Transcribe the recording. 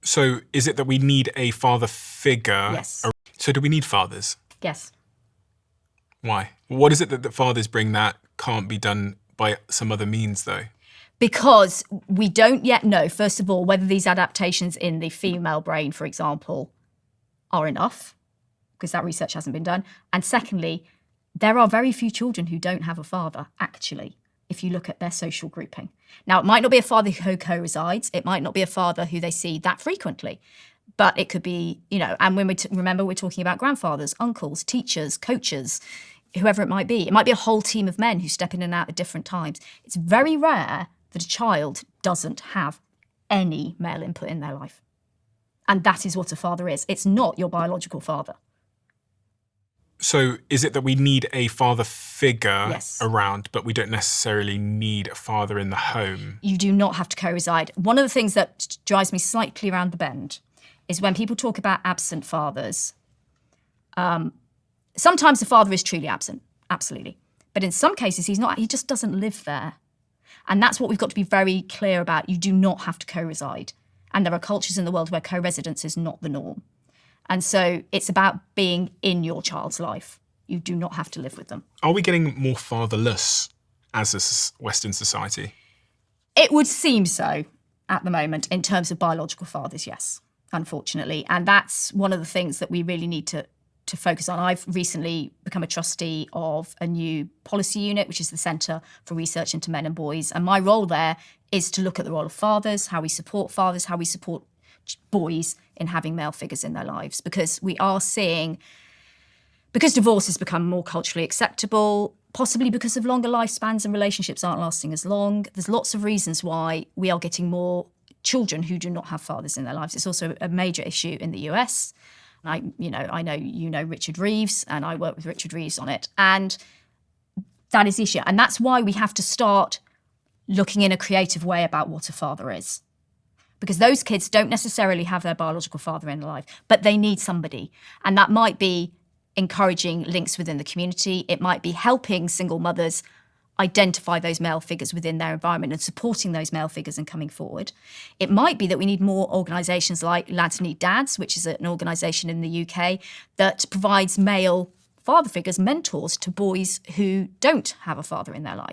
So is it that we need a father figure? Yes. So do we need fathers? Yes. Why? What is it that fathers bring that can't be done by some other means, though? Because we don't yet know, first of all, whether these adaptations in the female brain, for example, are enough, because that research hasn't been done. And secondly, there are very few children who don't have a father, actually, if you look at their social grouping. Now, it might not be a father who co-resides. It might not be a father who they see that frequently. But it could be, and when remember, we're talking about grandfathers, uncles, teachers, coaches, whoever it might be. It might be a whole team of men who step in and out at different times. It's very rare that a child doesn't have any male input in their life. And that is what a father is. It's not your biological father. So is it that we need a father figure Yes. around, but we don't necessarily need a father in the home? You do not have to co-reside. One of the things that drives me slightly around the bend is when people talk about absent fathers. Sometimes the father is truly absent, absolutely. But in some cases, he's not. He just doesn't live there. And that's what we've got to be very clear about. You do not have to co-reside. And there are cultures in the world where co-residence is not the norm. And so it's about being in your child's life. You do not have to live with them. Are we getting more fatherless as a Western society? It would seem so at the moment in terms of biological fathers, yes, unfortunately. And that's one of the things that we really need to focus on. I've recently become a trustee of a new policy unit, which is the Centre for Research into Men and Boys. And my role there is to look at the role of fathers, how we support fathers, how we support boys in having male figures in their lives. Because we are seeing, because divorce has become more culturally acceptable, possibly because of longer lifespans and relationships aren't lasting as long, there's lots of reasons why we are getting more children who do not have fathers in their lives. It's also a major issue in the US. I know Richard Reeves, and I work with Richard Reeves on it. And that is the issue. And that's why we have to start looking in a creative way about what a father is. Because those kids don't necessarily have their biological father in their life, but they need somebody. And that might be encouraging links within the community. It might be helping single mothers identify those male figures within their environment and supporting those male figures and coming forward. It might be that we need more organisations like Lads Need Dads, which is an organisation in the UK that provides male father figures, mentors to boys who don't have a father in their life.